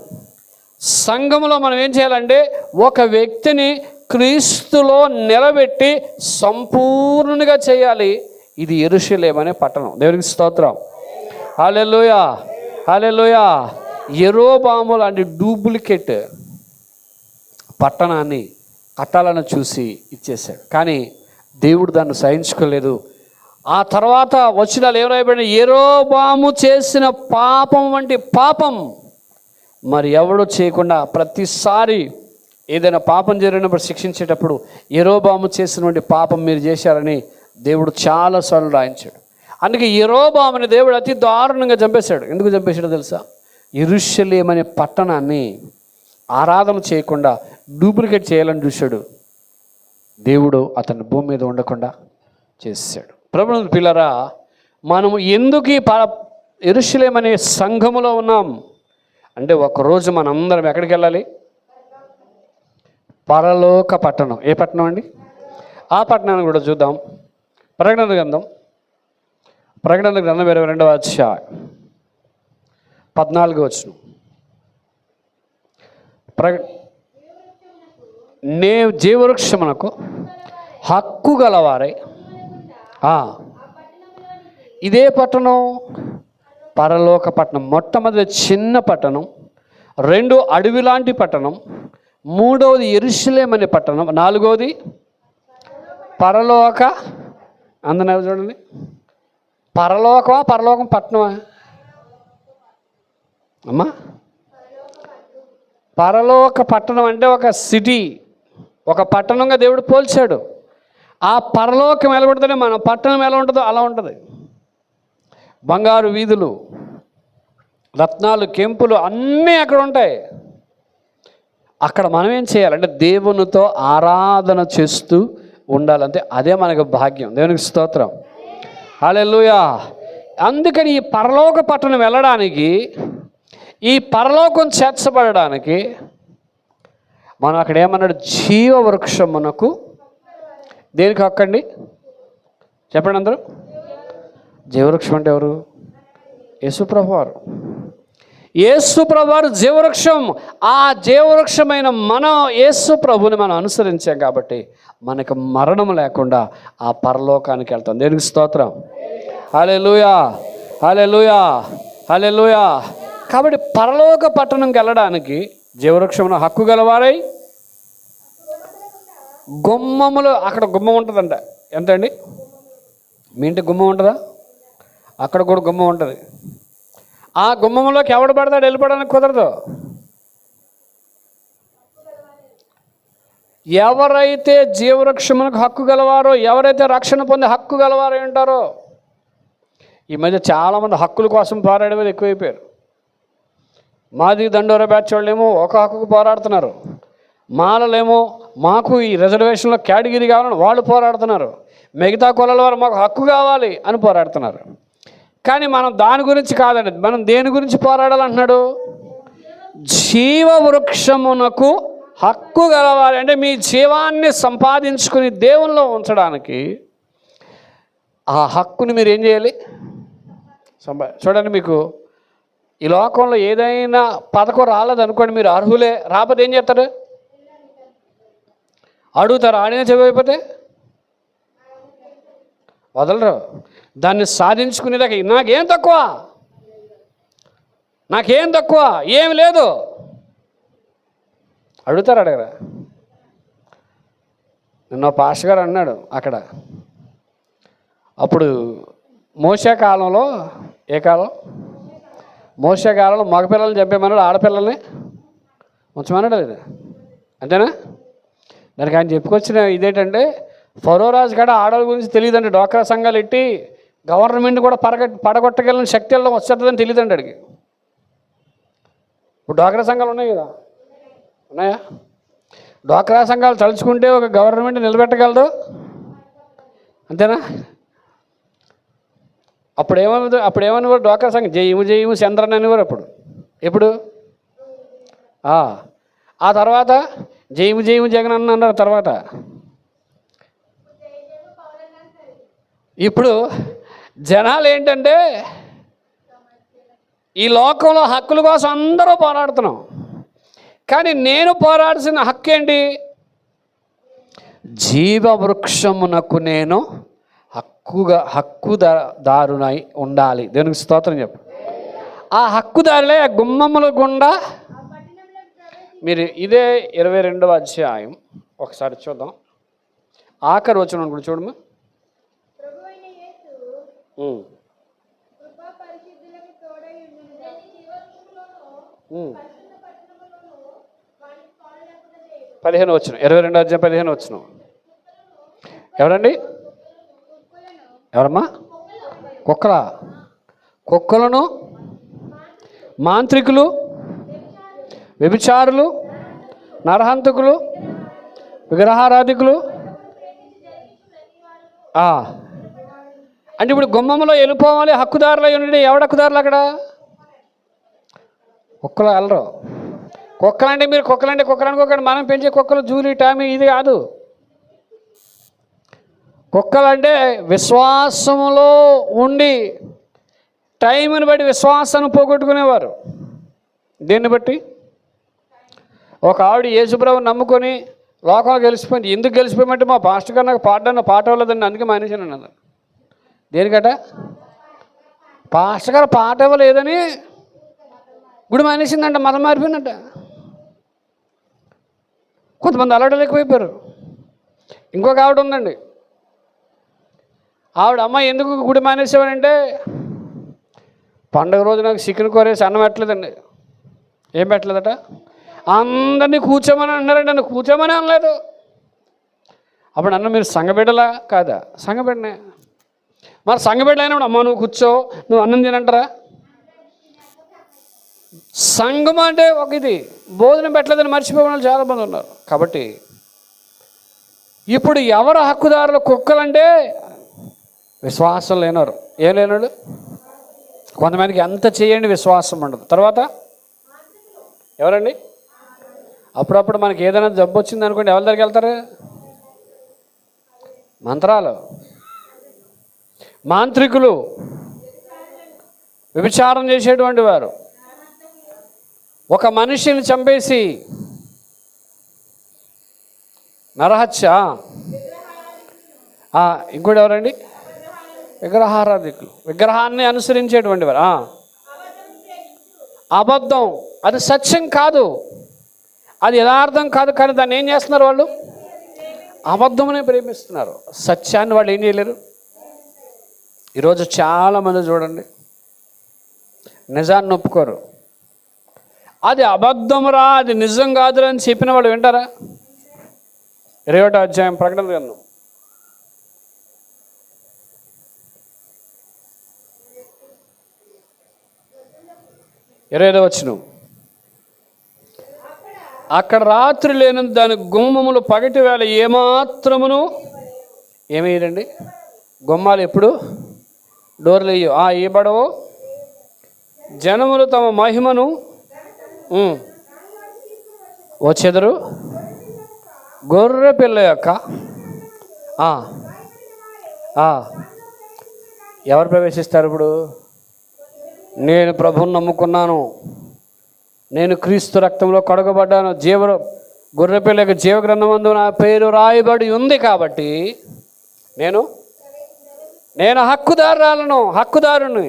సంఘంలో మనం ఏం చేయాలంటే ఒక వ్యక్తిని క్రీస్తులో నిలబెట్టి సంపూర్ణంగా చేయాలి. ఇది యెరూషలేము అనే పట్టణం. దేవునికి స్తోత్రం. హల్లెలూయా, హల్లెలూయా. యెరోబాము లాంటి డూప్లికేట్ పట్టణాన్ని కట్టాలని చూసి ఇచ్చేశాడు, కానీ దేవుడు దాన్ని సహించుకోలేదు. ఆ తర్వాత వచనాలు ఏమైపోయినా, యెరోబాము చేసిన పాపం వంటి పాపం మరి ఎవడు చేయకుండా, ప్రతిసారి ఏదైనా పాపం జరిగినప్పుడు శిక్షించేటప్పుడు యెరోబాము చేసినటువంటి పాపం మీరు చేశారని దేవుడు చాలాసార్లు రాయించాడు. అందుకే యెరోబాముని దేవుడు అతి దారుణంగా చంపేశాడు. ఎందుకు చంపేశాడో తెలుసా? యెరూషలేము అనే పట్టణాన్ని ఆరాధన చేయకుండా డూప్లికేట్ చేయాలని చూశాడు. దేవుడు అతన్ని భూమి మీద ఉండకుండా చేశాడు. ప్రభువుని పిల్లరా, మనము ఎందుకు ఈ యెరూషలేము అనే సంఘములో ఉన్నాం అంటే, ఒకరోజు మనందరం ఎక్కడికి వెళ్ళాలి? పరలోక పట్టణం. ఏ పట్టణం అండి? ఆ పట్టణాన్ని కూడా చూద్దాం. ప్రకటన గ్రంథం 22వ అధ్యాయం 14వ వచనం. నే జీవవృక్షమునకు హక్కు గలవారై. ఇదే పట్టణం పరలోక పట్టణం. మొట్టమొదటి చిన్న పట్టణం, 2 అడవి లాంటి పట్టణం, 3వది యెరూషలేము అనే పట్టణం, 4వది పరలోక. అందరూ చూడండి, పరలోకమా పరలోకం పట్టణమా? అమ్మా, పరలోక పట్టణం అంటే ఒక సిటీ, ఒక పట్టణంగా దేవుడు పోల్చాడు. ఆ పరలోకం ఎలా ఉంటుందని మన పట్టణం ఎలా ఉంటుందో అలా ఉంటుంది. బంగారు వీధులు, రత్నాలు, కెంపులు అన్నీ అక్కడ ఉంటాయి. అక్కడ మనం ఏం చేయాలంటే దేవునితో ఆరాధన చేస్తూ ఉండాలంటే అదే మనకు భాగ్యం. దేవునికి స్తోత్రం, హల్లెలూయా. అందుకని ఈ పరలోక పట్టణం వెళ్ళడానికి, ఈ పరలోకం చేర్చబడడానికి మనం అక్కడ ఏమన్నాడు, జీవవృక్షమునకు దేనికి హక్కండి చెప్పండి అందరూ. జీవవృక్షం అంటే ఎవరు? యేసుప్రభు వారు. యేసుప్రభు వారు జీవవృక్షం. ఆ జీవవృక్షమైన మనం యేసుప్రభుని మనం అనుసరించాం కాబట్టి మనకు మరణం లేకుండా ఆ పరలోకానికి వెళ్తాం. దేనికి స్తోత్రం, హల్లెలూయా, హల్లెలూయా, హల్లెలూయా. కాబట్టి పరలోక పట్టణంకి వెళ్ళడానికి జీవవృక్షమున హక్కు గలవారై గుమ్మములు, అక్కడ గుమ్మం ఉంటుందంట. ఎంత అండి? మీ ఇంటి గుమ్మం ఉంటుందా? అక్కడ కూడా గుమ్మం ఉంటుంది. ఆ గుమ్మంలోకి ఎవడు పడతాడు వెళ్ళిపోవడానికి కుదరదు. ఎవరైతే జీవవృక్షమునకు హక్కు గలవారో, ఎవరైతే రక్షణ పొందే హక్కు గలవారో ఉంటారో. ఈ మధ్య చాలామంది హక్కుల కోసం పోరాడే మీద ఎక్కువైపోయారు. మాది దండోర బ్యాచ్ వాళ్ళేమో ఒక హక్కుకు పోరాడుతున్నారు, మాలలేమో మాకు ఈ రిజర్వేషన్లో కేటగిరీ కావాలని వాళ్ళు పోరాడుతున్నారు, మిగతా కులాల వారు మాకు హక్కు కావాలి అని పోరాడుతున్నారు. కానీ మనం దాని గురించి కాదండి, మనం దేని గురించి పోరాడాలంటున్నాడు? జీవవృక్షమునకు హక్కు గలవాలి. అంటే మీ జీవాన్ని సంపాదించుకుని దేవునిలో ఉంచడానికి ఆ హక్కుని మీరు ఏం చేయాలి? చూడండి, మీకు ఈ లోకంలో ఏదైనా పథకం రాలేదనుకోండి, మీరు అర్హులే, రాకపోతే ఏం చేస్తారు? అడుగుతారు. ఆడిన చెవిపోతే వదలరు. దాన్ని సాధించుకునేదాకా నాకేం తక్కువ, నాకేం తక్కువ, ఏం లేదు అడుగుతారు. అడగరా? నిన్న పాస్టర్ గారు అన్నాడు అక్కడ, అప్పుడు మోషే కాలంలో, ఏ కాలం? మోషే కాలంలో మగపిల్లల్ని చంపేమన్నాడు, ఆడపిల్లల్ని ఉంచమన్నాడు. లేదు అంతేనా? దానికి ఆయన చెప్పుకొచ్చిన ఇదేంటంటే, ఫరో రాజు కాడ ఆడవాళ్ళ గురించి తెలియదండి. డ్వాక్రా సంఘాలు ఎట్టి గవర్నమెంట్ కూడా పడగొట్టగలిగిన శక్తి వల్ల వచ్చేస్తుందని తెలియదండి అడిగి. ఇప్పుడు డ్వాక్రా సంఘాలు ఉన్నాయి కదా, ఉన్నాయా? డ్వాక్రా సంఘాలు తలుచుకుంటే ఒక గవర్నమెంట్ నిలబెట్టగలదు, అంతేనా? అప్పుడేమని డ్వాక్రా సంఘం జయము జయము చంద్రన్ అనేవారు అప్పుడు. ఎప్పుడు? ఆ తర్వాత జయము జయము జగన్ అన్నారు. తర్వాత ఇప్పుడు జనాలు ఏంటంటే, ఈ లోకంలో హక్కుల కోసం అందరూ పోరాడుతున్నాం, కానీ నేను పోరాడాల్సిన హక్కు ఏంటి? జీవవృక్షమునకు నేను హక్కుదారునై ఉండాలి. దేవునికి స్తోత్రం చెప్పు. ఆ హక్కుదారులే ఆ గుమ్మముల గుండా మీరు, ఇదే 22వ అధ్యాయం ఒకసారి చూద్దాం. ఆఖరి వచనం కూడా చూడము. పదిహేను వచనం, 22వ అధ్యాయం 15 వచనం. ఎవరండి? ఎవరమ్మా? కుక్కలను, మాంత్రికులు, వ్యభిచారులు, నరహంతకులు, విగ్రహారాధికులు. అంటే ఇప్పుడు గుమ్మంలో వెళ్ళిపోవాలి, హక్కుదారులు ఉండి. ఎవడు హక్కుదారులు అక్కడ? కుక్కలు వెళ్ళరు. కుక్కలంటే మీరు కుక్కలని మనం పెంచే కుక్కలు జూలీ టామీ ఇది కాదు. కుక్కలంటే విశ్వాసములో ఉండి టైంని బట్టి విశ్వాసాన్ని పోగొట్టుకునేవారు. దేన్ని బట్టి? ఒక ఆవిడ యేసుప్రభుని నమ్ముకొని లోకంలో గెలిచిపోయింది. ఎందుకు గెలిచిపోయామంటే, మా పాస్టర్ గారు నాకు పాట ఇవ్వలేదండి, అందుకే మానేశాను అన్నది. దేనికట? పాస్టర్ గారు పాట ఇవ్వలేదని గుడి మానేసిందంట, మతం మారిపోయిందంట. కొంతమంది అలవాటు ఎక్కువైపోయారు. ఇంకొక ఆవిడ ఉందండి, ఆవిడ అమ్మ ఎందుకు గుడి మానేసేవారంటే, పండుగ రోజు నాకు చికెన్ కూరేసి అన్నం పెట్టలేదండి. ఏం పెట్టలేదట? అందరినీ కూర్చోమని అన్నారండి. నన్ను కూర్చోమని అనలేదు. అప్పుడు అన్న మీరు సంఘబిడ్డలా కాదా? సంఘబిడ్డనే. మరి సంఘబిడ్డ అయినప్పుడు అమ్మ నువ్వు కూర్చో, నువ్వు అన్నం తినంటారా? సంఘం అంటే ఒక ఇది భోజనం పెట్టలేదని మర్చిపోయిన వాళ్ళు చాలామంది ఉన్నారు. కాబట్టి ఇప్పుడు ఎవరు హక్కుదారులు? కుక్కలంటే విశ్వాసం లేనారు. ఏం లేనాడు? కొంతమందికి ఎంత చేయండి విశ్వాసం ఉండదు. తర్వాత ఎవరండి? అప్పుడప్పుడు మనకి ఏదైనా జబ్బు వచ్చింది అనుకోండి, ఎవరి దగ్గరికి వెళ్తారు? మంత్రాలు, మాంత్రికులు, వ్యభిచారం చేసేటువంటి వారు, ఒక మనిషిని చంపేసి నరహత్య, ఇంకోటి ఎవరండి? విగ్రహారాధికులు, విగ్రహాన్ని అనుసరించేటువంటి వారు. అబద్ధం, అది సత్యం కాదు, అది యథార్థం కాదు, కానీ దాన్ని ఏం చేస్తున్నారు వాళ్ళు? అబద్ధమనే ప్రేమిస్తున్నారు. సత్యాన్ని వాళ్ళు ఏం చేయలేరు. ఈరోజు చాలామంది చూడండి నిజాన్ని ఒప్పుకోరు. అది అబద్ధమురా, అది నిజం కాదురా అని చెప్పిన వాళ్ళు వింటారా? 21వ అధ్యాయం ప్రకటన గ్రంథం 25వ వచనం. అక్కడ రాత్రి లేని దాని గుమ్మములు పగటి వేళ ఏమాత్రమును ఏమేయండి? గుమ్మాలు ఎప్పుడు డోర్లు ఇవ్వబడవో, జనములు తమ మహిమను వచ్చెదరు గొర్రె పిల్ల యొక్క. ఎవరు ప్రవేశిస్తారు ఇప్పుడు? నేను ప్రభువుని నమ్ముకున్నాను, నేను క్రీస్తు రక్తంలో కడగబడ్డాను, గొర్రెపిల్ల యొక్క జీవ గ్రంథమందు నా పేరు రాయబడి ఉంది కాబట్టి నేను హక్కుదారుని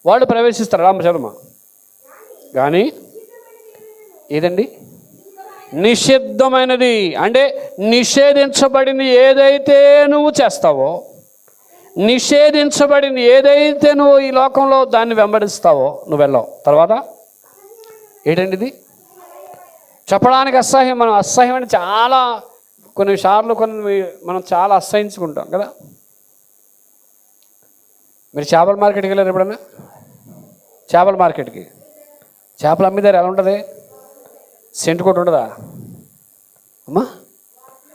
వాళ్ళు ప్రవేశిస్తారు. రామచర్మ కానీ ఇదండి నిషిద్ధమైనది, అంటే నిషేధించబడింది ఏదైతే నువ్వు చేస్తావో, నిషేధించబడింది ఏదైతే నువ్వు ఈ లోకంలో దాన్ని వెంబడిస్తావో నువ్వు వెళ్ళావు. తర్వాత ఏంటండి ఇది? చెప్పడానికి అసహ్యం. మనం అసహ్యం అంటే చాలా కొన్నిసార్లు మనం చాలా అసహించుకుంటాం కదా. మీరు చేపల మార్కెట్కి వెళ్ళారు ఎప్పుడన్నా? చేపల మార్కెట్కి చేపలు అమ్మిదారు ఎలా ఉంటుంది? సెంటు కొట్టు ఉంటుందా అమ్మా?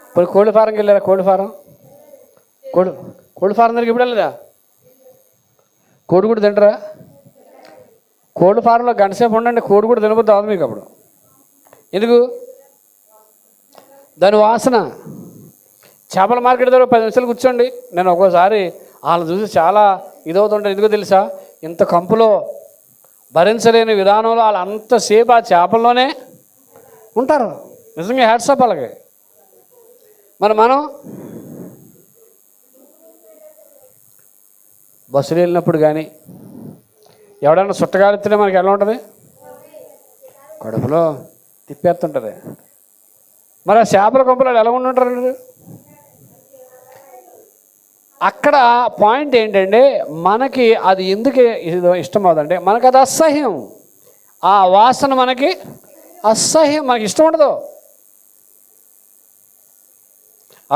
ఇప్పుడు కోళ్ళ ఫారంకి వెళ్ళారా? కోళ్ళ ఫారం దగ్గరికి ఇప్పుడు వెళ్ళదా? కోడి కూడా తింటారా? కోడి ఫారంలో గంటసేపు ఉండండి, కోడి కూడా తినబోద్దు అవదు మీకు అప్పుడు. ఎందుకు? దాని వాసన. చేపల మార్కెట్ దగ్గర 10 నిమిషాలు కూర్చోండి. నేను ఒక్కోసారి వాళ్ళని చూసి చాలా ఇదవుతుంటాను. ఎందుకో తెలుసా? ఇంత కంపులో భరించలేని విధానంలో వాళ్ళు అంతసేపు ఆ చేపల్లోనే ఉంటారు. నిజంగా హ్యాట్సాప్ అలాగే. మనం బస్సులు వెళ్ళినప్పుడు కానీ ఎవడన్నా చుట్టగాలిస్తే మనకి ఎలా ఉంటుంది? కడుపులో తిప్పేస్తుంటుంది. మరి ఆ చేపల కొంపలు ఎలా ఉంటుంటారు? అక్కడ పాయింట్ ఏంటంటే, మనకి అది ఎందుకు ఇష్టం అవుతుందంటే మనకు అది అసహ్యం. ఆ వాసన మనకి అసహ్యం, మనకి ఇష్టం ఉండదు.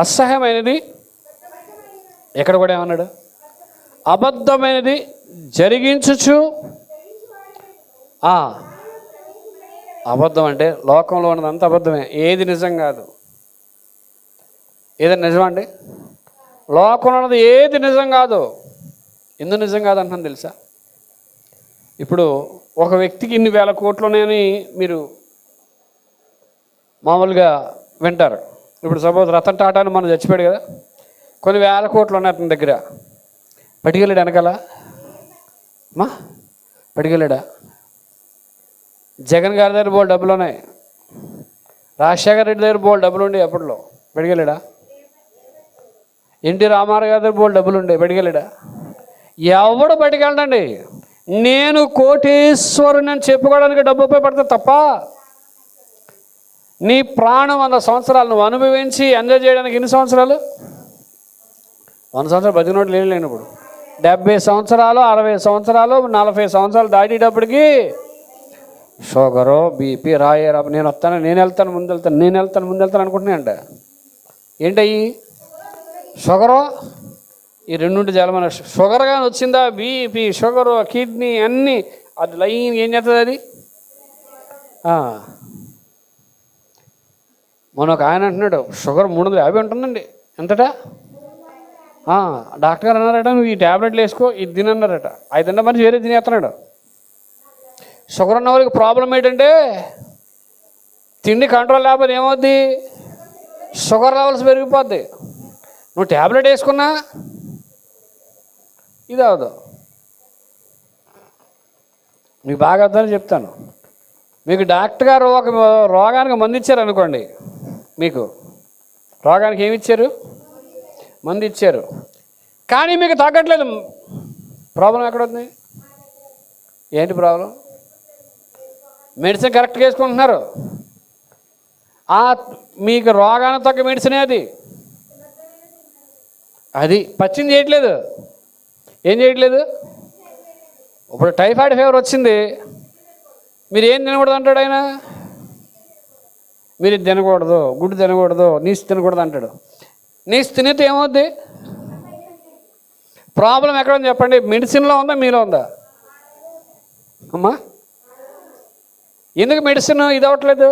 అసహ్యమైనది ఎక్కడ కూడా ఏమన్నాడు? అబద్ధమైనది జరిగించుచు. అబద్ధం అంటే లోకంలో ఉన్నదంతా అబద్ధమే, ఏది నిజం కాదు. ఏదైనా నిజం అండి? లోకంలో ఉన్నది ఏది నిజం కాదు. ఎందుకు నిజం కాదు అంటున్నాను తెలుసా? ఇప్పుడు ఒక వ్యక్తికి ఇన్ని వేల కోట్లున్నాయని మీరు మామూలుగా వింటారు. ఇప్పుడు సపోజ్ రతన్ టాటాని మనం చచ్చిపోయాడు కదా, కొన్ని వేల కోట్లు ఉన్నాయి అతని దగ్గర. పట్టుకెళ్ళాడు వెనకాల పట్టుకెళ్ళాడా? జగన్ గారి దగ్గర బోల్ డబ్బులు ఉన్నాయి, రాజశేఖర రెడ్డి దగ్గర బోల్ డబ్బులు ఉండే అప్పట్లో, పట్టుకెళ్ళాడా? ఎన్టీ రామారావు గారి దగ్గర బోల్ డబ్బులు ఉండే, పట్టుకెళ్ళాడా? ఎవడు పట్టుకెళ్ళండి. నేను కోటీశ్వరుని అని చెప్పుకోవడానికి డబ్బు ఉపయోగపడుతుంది తప్ప, నీ ప్రాణం 100 సంవత్సరాలు నువ్వు అనుభవించి ఎంజాయ్ చేయడానికి ఎన్ని సంవత్సరాలు? 100 సంవత్సరాలు బతికినోడు లేనప్పుడు 70 సంవత్సరాలు, 60 సంవత్సరాలు, 40 సంవత్సరాలు దాటేటప్పటికి షుగరు, బీపీ, నేను వెళ్తాను ముందు వెళ్తాను అనుకుంటున్నాయంట. ఏంటయ్యి? షుగరు, ఈ రెండుంటి జలమన షుగర్ కానీ వచ్చిందా, బీపీ, షుగరు, కిడ్నీ అన్నీ అది లైన్ ఏం చేస్తుంది అది? మొన్న ఒక ఆయన అంటున్నాడు షుగర్ 350 ఉంటుందండి. ఎంతటా? డాక్టర్ గారు అన్నారట, నువ్వు ఈ ట్యాబ్లెట్లు వేసుకో, ఇది తినన్నారట. అది తింటే మరి వేరే తినేస్తున్నాడు. షుగర్ ఉన్న వాళ్ళకి ప్రాబ్లం ఏంటంటే తిండి కంట్రోల్ లేకపోతే ఏమవుద్ది? షుగర్ లెవెల్స్ పెరిగిపోద్ది. నువ్వు ట్యాబ్లెట్ వేసుకున్నా ఇది అవదు. మీకు బాగా అర్థమని చెప్తాను. మీకు డాక్టర్ గారు ఒక రోగానికి మందు ఇచ్చారు అనుకోండి, మీకు రోగానికి ఏమి ఇచ్చారు? మందు ఇచ్చారు. కానీ మీకు తగ్గట్లేదు. ప్రాబ్లం ఎక్కడుంది? ఏంటి ప్రాబ్లం? మెడిసిన్ కరెక్ట్గా వేసుకుంటున్నారు, మీకు రోగానికి తగ్గ మెడిసినే అది పచ్చింది చేయట్లేదు. ఏం చేయట్లేదు? ఇప్పుడు టైఫాయిడ్ ఫీవర్ వచ్చింది, మీరు ఏం తినకూడదు అంటాడు ఆయన. మీరు ఇది తినకూడదు, గుడ్డు తినకూడదు, నీసు తినకూడదు అంటాడు. నీసు తినేది ఏమవుద్ది? ప్రాబ్లం ఎక్కడని చెప్పండి? మెడిసిన్లో ఉందా, మీలో ఉందా? అమ్మా, ఎందుకు మెడిసిన్ ఇది అవ్వట్లేదు?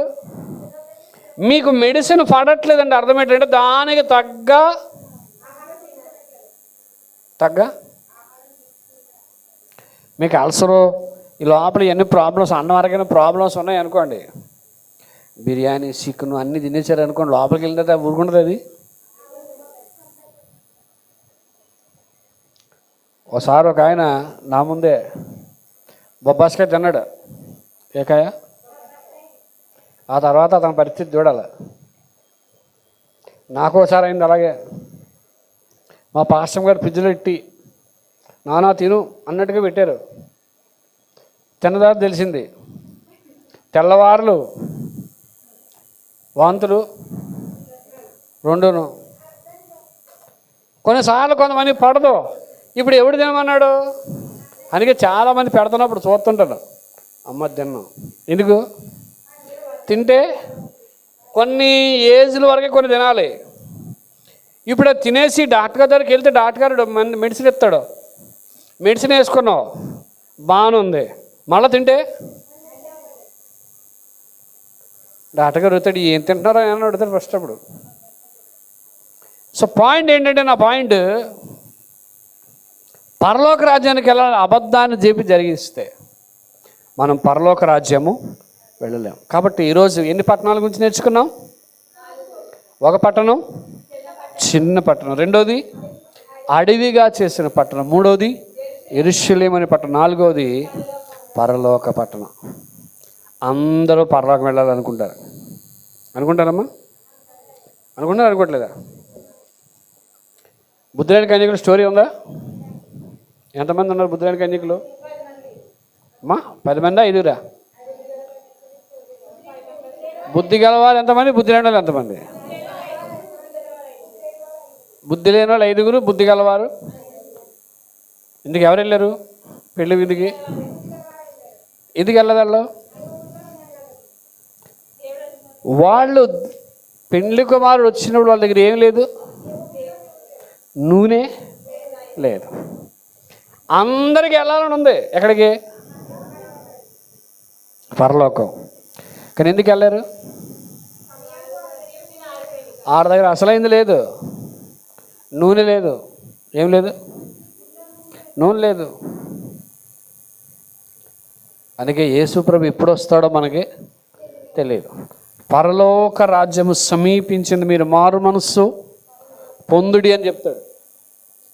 మీకు మెడిసిన్ పడట్లేదండి. అర్థం ఏంటంటే దానికి తగ్గ మీకు అల్సరు, ఈ లోపల ఇవన్నీ ప్రాబ్లమ్స్, అన్నవరకైనా ప్రాబ్లమ్స్ ఉన్నాయి అనుకోండి, బిర్యానీ, చికెన్ అన్నీ తినేసారు అనుకోండి, లోపలికి వెళ్ళిన ఊరుకుంటుంది అది. ఒకసారి ఒక ఆయన నా ముందే బొబ్బాస్కాయ తిన్నాడు, ఏకాయ. ఆ తర్వాత అతని పరిస్థితి చూడాలి. నాకు ఒకసారి అయింది అలాగే. మా పాస్టర్ గారు ఫ్రిడ్జ్లో పెట్టి నానా తిను అన్నట్టుగా పెట్టారు. తిన్నదా తెలిసింది, తెల్లవారులు వాంతులు రెండును. కొన్నిసార్లు కొంతమంది పడదు. ఇప్పుడు ఎవడు తినమన్నాడు? అందుకే చాలామంది పెడుతున్నప్పుడు చూస్తుంటాడు, అమ్మ తిన్నాం. ఎందుకు? తింటే కొన్ని ఏజ్ల వరకే కొన్ని తినాలి. ఇప్పుడు అది తినేసి డాక్టర్ గారి దగ్గరికి వెళ్తే డాక్టర్ గారు మెడిసిన్ ఇస్తాడు. మెడిసిన్ వేసుకున్నావు, బాగానే ఉంది, మళ్ళీ తింటే డాక్టర్ గారు అడుగుతాడు, ఏం తింటున్నారో అని అడుగుతాడు ఫస్ట్. అప్పుడు సో పాయింట్ ఏంటంటే, నా పాయింట్, పరలోక రాజ్యానికి వెళ్ళాలి. అబద్ధాన్ని చెప్పి జరిగిస్తే మనం పరలోక రాజ్యము వెళ్ళలేం. కాబట్టి ఈరోజు ఎన్ని పట్టణాల గురించి నేర్చుకున్నాం? ఒక పట్టణం చిన్న పట్టణం, రెండోది అడవిగా చేసిన పట్టణం, మూడోది యెరూషలేము అనే పట్టణం, నాలుగోది పరలోక పట్టణం. అందరూ పరలోకం వెళ్ళాలనుకుంటారు. అనుకుంటారమ్మా? అనుకోవట్లేదా? బుద్ధుడైన కన్యకుల స్టోరీ ఉందా? ఎంతమంది ఉన్నారు బుద్ధుడైన కన్యకులు? అమ్మా 10 మందా 5రా? బుద్ధి గలవారు ఎంతమంది? బుద్ధి లేని వాళ్ళు ఎంతమంది? బుద్ధి లేని వాళ్ళు 5, బుద్ధి గలవారు. ఇందుకు ఎవరు వెళ్ళారు పెళ్ళి విధికి? ఎందుకు వెళ్ళదాళ్ళు? వాళ్ళు పెళ్లి కుమారుడు వచ్చినప్పుడు వాళ్ళ దగ్గర ఏం లేదు, నూనె లేదు. అందరికీ వెళ్ళాలని ఉంది. ఎక్కడికి? పరలోకం. కానీ ఎందుకు వెళ్ళారు? ఆడ దగ్గర అసలైంది లేదు, నూనె లేదు, ఏం లేదు, నూనె లేదు. అందుకే యేసుప్రభు ఎప్పుడు వస్తాడో మనకి తెలియదు. పరలోక రాజ్యము సమీపించింది, మీరు మారు మనస్సు పొందుడి అని చెప్తాడు.